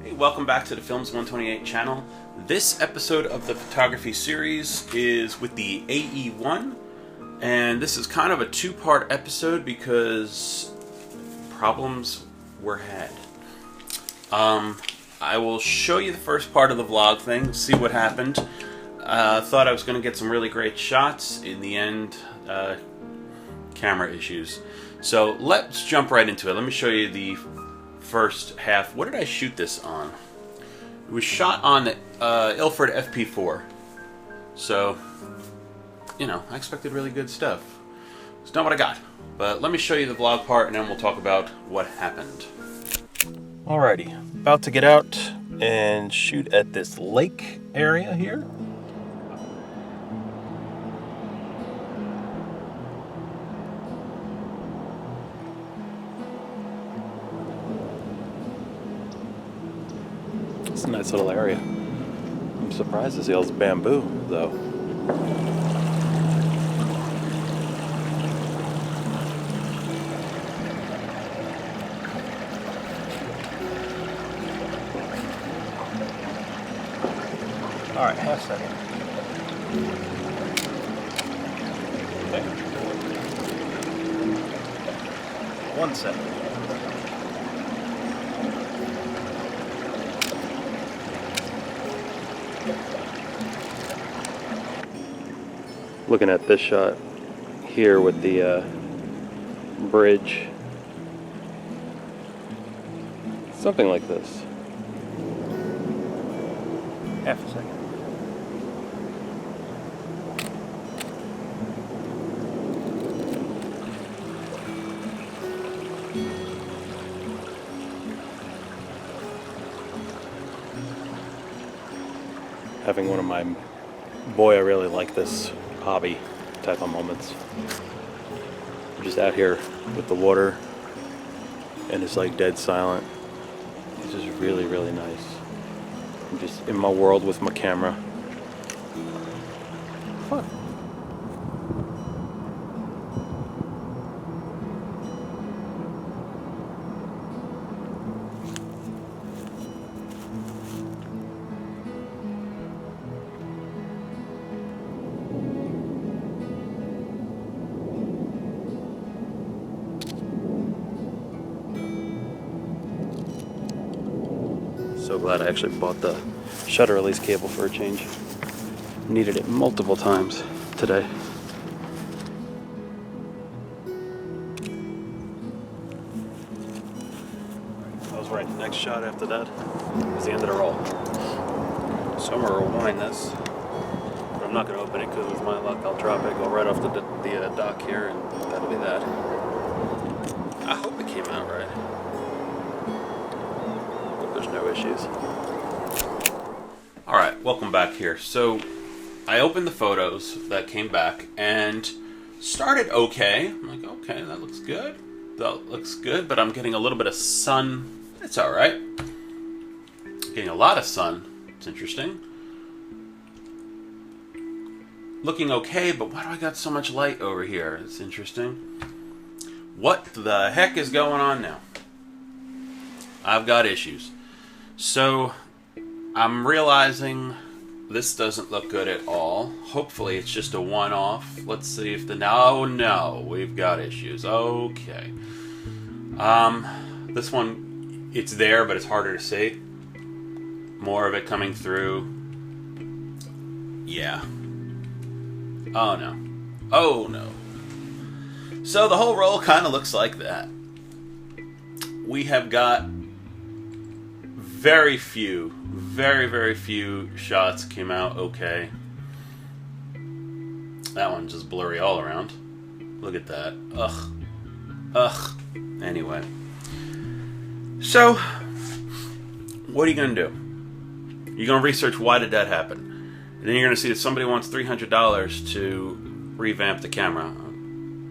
Hey, welcome back to the Films 128 channel. This episode of the photography series is with the AE-1, and this is kind of a two-part episode because problems were had. I will show you the first part of the vlog thing, see what happened. Thought I was going to get some really great shots. In the end, camera issues. So let's jump right into it. Let me show you the first half. What did I shoot this on? It was shot on the Ilford FP4. So, you know, I expected really good stuff. It's not what I got. But let me show you the vlog part and then we'll talk about what happened. Alrighty, about to get out and shoot at this lake area here. It's a nice little area. I'm surprised to see all this bamboo, though. All right, half second. Okay. 1 second. Looking at this shot here with the bridge, something like this. Half a second. Having one of my, boy, I really like this hobby type of moments. I'm just out here with the water and it's like dead silent. It's just really, really nice. I'm just in my world with my camera. Fun. So glad I actually bought the shutter release cable for a change. Needed it multiple times today. I was right. The next shot after that is the end of the roll. So I'm gonna rewind this, but I'm not gonna open it because with my luck I'll drop it, go right off the dock here, and that'll be that. I hope it came out right. There's no issues. Alright, welcome back here. So, I opened the photos that came back and started okay. I'm like, okay, that looks good. That looks good, but I'm getting a little bit of sun. It's alright. Getting a lot of sun. It's interesting. Looking okay, but why do I got so much light over here? It's interesting. What the heck is going on now? I've got issues. So, I'm realizing this doesn't look good at all. Hopefully it's just a one-off. Let's see if no, we've got issues. Okay. This one, it's there, but it's harder to see. More of it coming through. Yeah. Oh no. Oh no. So the whole roll kind of looks like that. We have got very few shots came out okay. That one's just blurry all around. Look at that. Ugh. Anyway. So, what are you going to do? You're going to research why did that happen. And then you're going to see that somebody wants $300 to revamp the camera.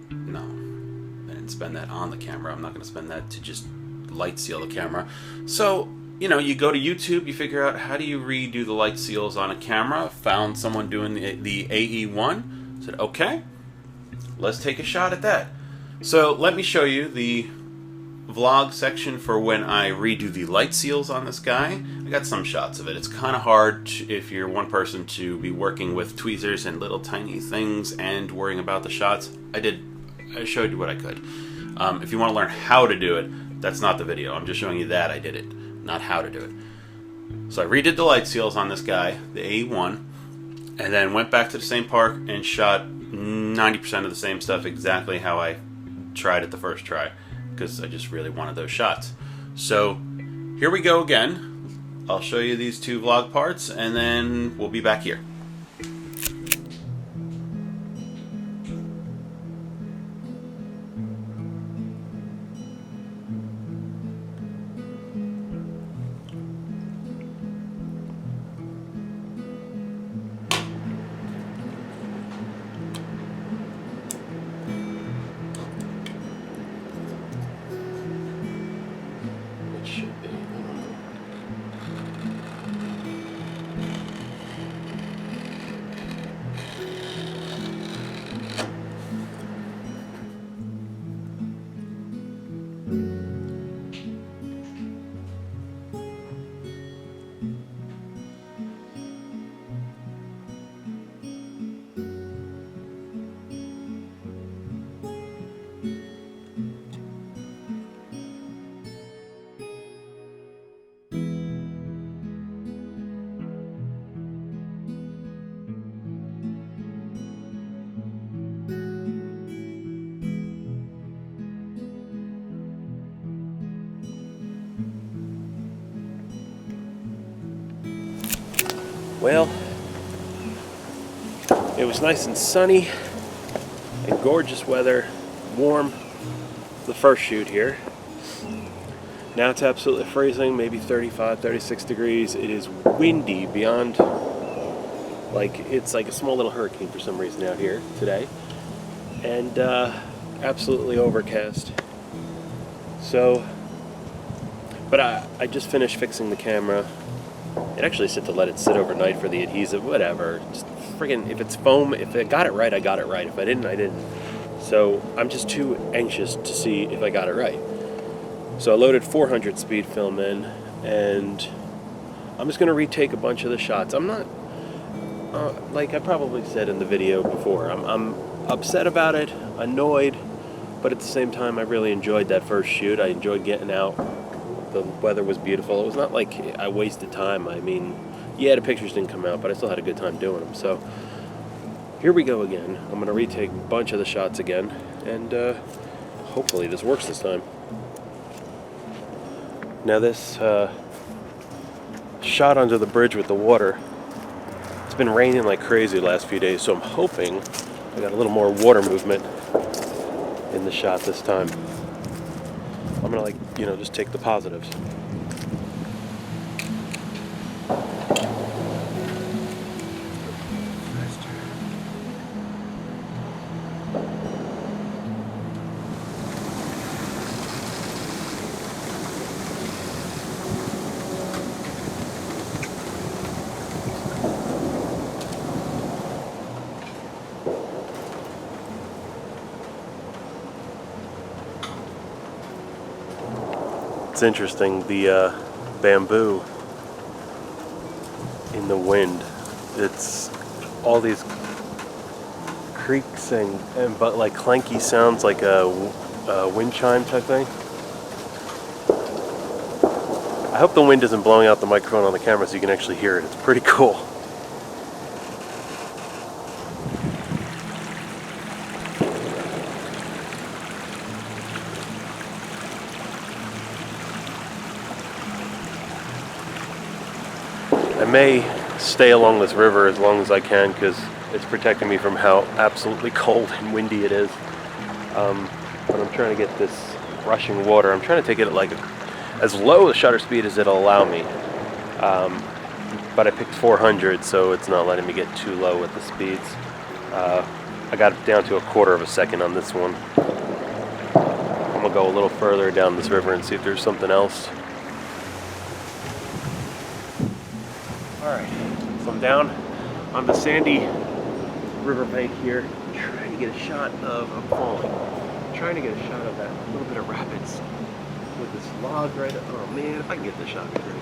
No. I didn't spend that on the camera. I'm not going to spend that to just light seal the camera. So, you know, you go to YouTube, you figure out how do you redo the light seals on a camera. Found someone doing the AE-1. Said, okay, let's take a shot at that. So let me show you the vlog section for when I redo the light seals on this guy. I got some shots of it. It's kind of hard if you're one person to be working with tweezers and little tiny things and worrying about the shots. I showed you what I could. If you want to learn how to do it, that's not the video. I'm just showing you that I did it, not how to do it. So I redid the light seals on this guy, the AE-1, and then went back to the same park and shot 90% of the same stuff exactly how I tried it the first try, because I just really wanted those shots. So here we go again. I'll show you these two vlog parts and then we'll be back here. Well, it was nice and sunny and gorgeous weather, warm, the first shoot here. Now it's absolutely freezing, maybe 35, 36 degrees. It is windy beyond, it's like a small little hurricane for some reason out here today. And absolutely overcast. So, but I just finished fixing the camera. It actually said to let it sit overnight for the adhesive, whatever. Just friggin', if it's foam, if I got it right, I got it right. If I didn't, I didn't. So I'm just too anxious to see if I got it right. So I loaded 400 speed film in, and I'm just going to retake a bunch of the shots. I'm not, like I probably said in the video before, I'm upset about it, annoyed, but at the same time I really enjoyed that first shoot. I enjoyed getting out. The weather was beautiful. It was not like I wasted time. I mean, yeah, the pictures didn't come out, but I still had a good time doing them. So here we go again. I'm going to retake a bunch of the shots again, and hopefully this works this time. Now this shot under the bridge with the water, it's been raining like crazy the last few days, so I'm hoping I got a little more water movement in the shot this time. I'm gonna just take the positives. It's interesting, the bamboo in the wind, it's all these creaks but like clanky sounds, like a wind chime type thing. I hope the wind isn't blowing out the microphone on the camera so you can actually hear it. It's pretty cool. I may stay along this river as long as I can because it's protecting me from how absolutely cold and windy it is. But I'm trying to get this rushing water. I'm trying to take it at as low a shutter speed as it'll allow me. But I picked 400, so it's not letting me get too low with the speeds. I got it down to 1/4 of a second on this one. I'm gonna go a little further down this river and see if there's something else. Alright, so I'm down on the sandy riverbank here, trying to get a shot of, I'm falling, trying to get a shot of that little bit of rapids log right up. Oh man, if I can get this shot, it'd be great.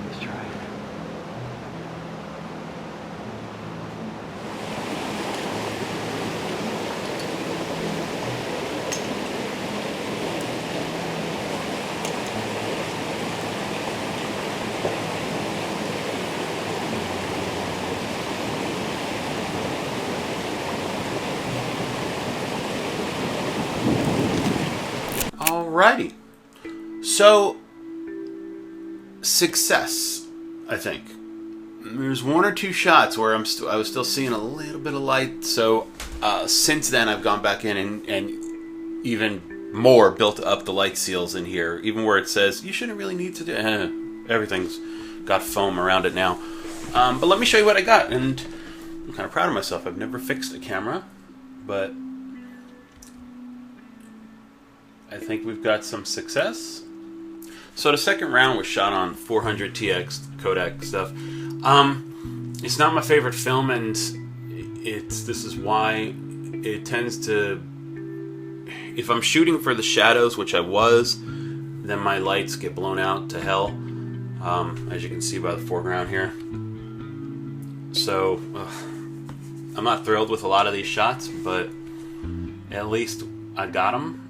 Let's try. Alrighty. So, success, I think. There's one or two shots where I was still seeing a little bit of light. So, since then I've gone back in and even more built up the light seals in here. Even where it says, you shouldn't really need to do everything's got foam around it now. But let me show you what I got. And I'm kind of proud of myself. I've never fixed a camera, but I think we've got some success. So the second round was shot on 400 TX Kodak stuff. It's not my favorite film, and this is why it tends to, if I'm shooting for the shadows, which I was, then my lights get blown out to hell, as you can see by the foreground here. So I'm not thrilled with a lot of these shots, but at least I got them.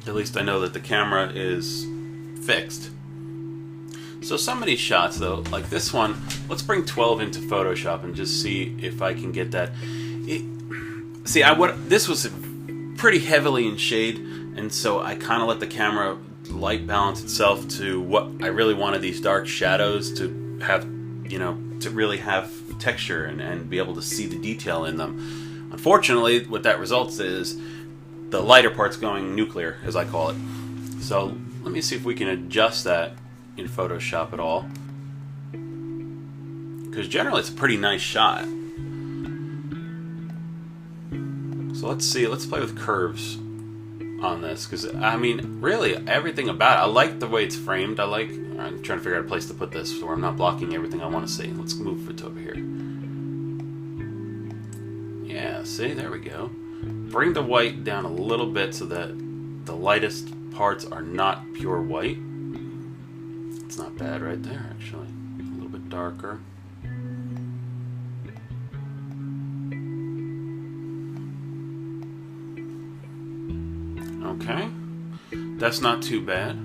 At least I know that the camera is fixed. So some of these shots though, like this one, let's bring 12 into Photoshop and just see if I can get that. This was pretty heavily in shade, and so I kind of let the camera light balance itself to what I really wanted these dark shadows to have, to really have texture and be able to see the detail in them. Unfortunately, what that results is the lighter part's going nuclear, as I call it. So let me see if we can adjust that in Photoshop at all, because generally it's a pretty nice shot. So let's see, let's play with curves on this, because I mean really everything about it, I like the way it's framed. I'm trying to figure out a place to put this where I'm not blocking everything I want to see. Let's move it over here. Yeah, see, there we go. Bring the white down a little bit so that the lightest parts are not pure white. It's not bad right there, actually. A little bit darker. Okay. That's not too bad.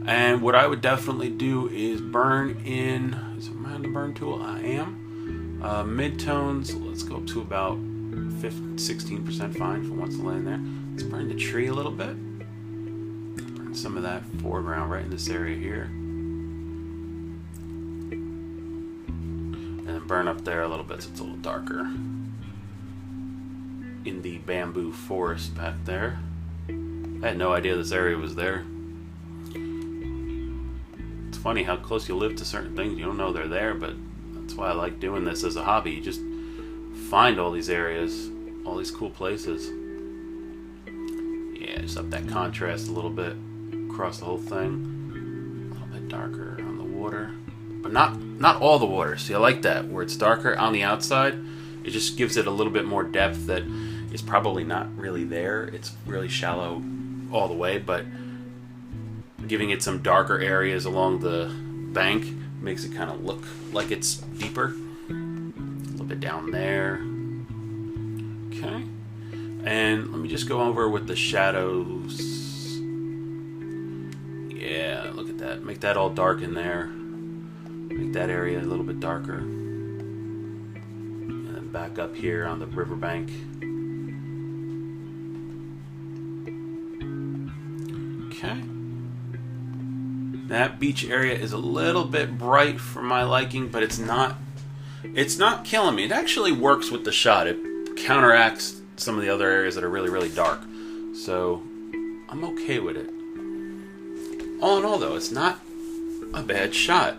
And what I would definitely do is burn in... Am I on the burn tool? I am. Midtones, let's go up to about 16% fine for what's laying there. Let's burn the tree a little bit. Burn some of that foreground right in this area here. And then burn up there a little bit so it's a little darker. In the bamboo forest back there. I had no idea this area was there. It's funny how close you live to certain things. You don't know they're there, but that's why I like doing this as a hobby. You just find all these areas, all these cool places. Yeah, just up that contrast a little bit across the whole thing. A little bit darker on the water, but not all the water. See, I like that where it's darker on the outside. It just gives it a little bit more depth that is probably not really there. It's really shallow all the way, but giving it some darker areas along the bank makes it kind of look like it's deeper. Bit down there. Okay. And let me just go over with the shadows. Yeah, look at that. Make that all dark in there. Make that area a little bit darker. And then back up here on the riverbank. Okay. That beach area is a little bit bright for my liking, but it's not killing me. It actually works with the shot. It counteracts some of the other areas that are really, really dark. So I'm okay with it. All in all, though, it's not a bad shot.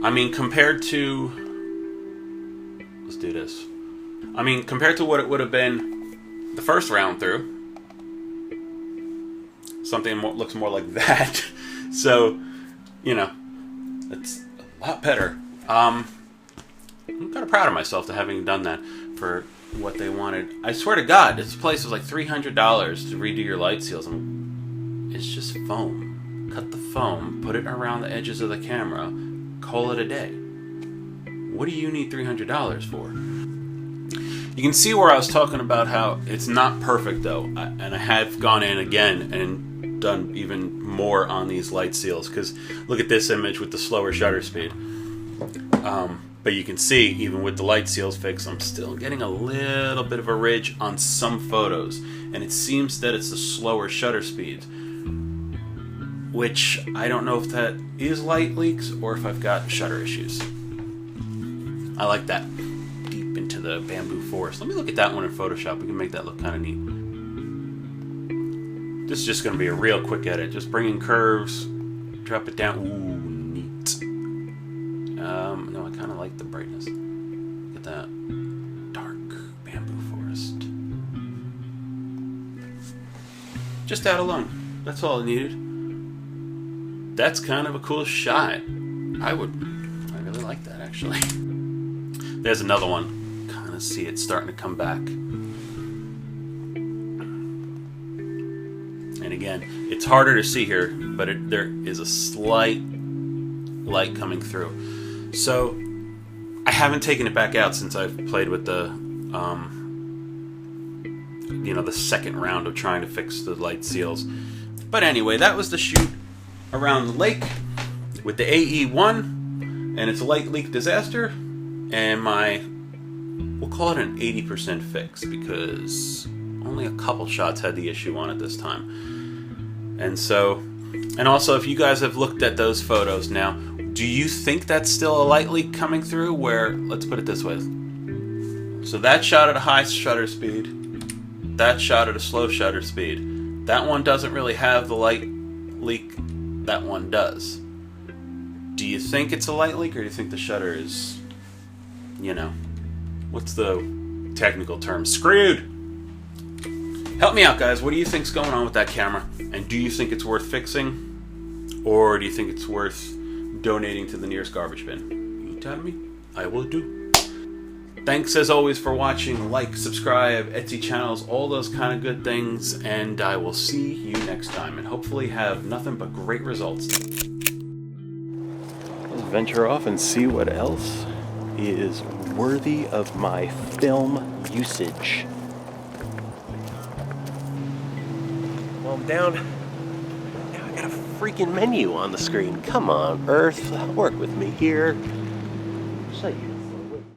I mean, compared to... Let's do this. I mean, compared to what it would have been the first round through, something looks more like that. So, it's a lot better. I'm kind of proud of myself to having done that for what they wanted. I swear to God, this place was like $300 to redo your light seals. It's just foam. Cut the foam, put it around the edges of the camera, call it a day. What do you need $300 for? You can see where I was talking about how it's not perfect though, and I have gone in again and done even more on these light seals, because look at this image with the slower shutter speed. But you can see, even with the light seals fixed, I'm still getting a little bit of a ridge on some photos, and it seems that it's the slower shutter speed, which I don't know if that is light leaks or if I've got shutter issues. I like that deep into the bamboo forest. Let me look at that one in Photoshop. We can make that look kind of neat. This is just going to be a real quick edit. Just bring in curves, drop it down. Ooh, neat. No, I kind of like the brightness. Look at that. Dark bamboo forest. Just that alone. That's all I needed. That's kind of a cool shot. I really like that, actually. There's another one. Kind of see it starting to come back. And again, it's harder to see here, but there is a slight light coming through. So I haven't taken it back out since I've played with the, the second round of trying to fix the light seals. But anyway, that was the shoot around the lake with the AE-1 and its light leak disaster, and we'll call it an 80% fix, because only a couple shots had the issue on it this time. And also, if you guys have looked at those photos now, do you think that's still a light leak coming through? Where, let's put it this way. So that shot at a high shutter speed, that shot at a slow shutter speed. That one doesn't really have the light leak. That one does. Do you think it's a light leak, or do you think the shutter is, what's the technical term? Screwed! Help me out, guys. What do you think's going on with that camera? And do you think it's worth fixing? Or do you think it's worth donating to the nearest garbage bin? You tell me. I will do. Thanks as always for watching. Like, subscribe, Etsy channels, all those kind of good things. And I will see you next time. And hopefully have nothing but great results. Let's venture off and see what else is worthy of my film usage. Well, I'm down. Now I got a freaking menu on the screen. Come on, Earth. Work with me here. So you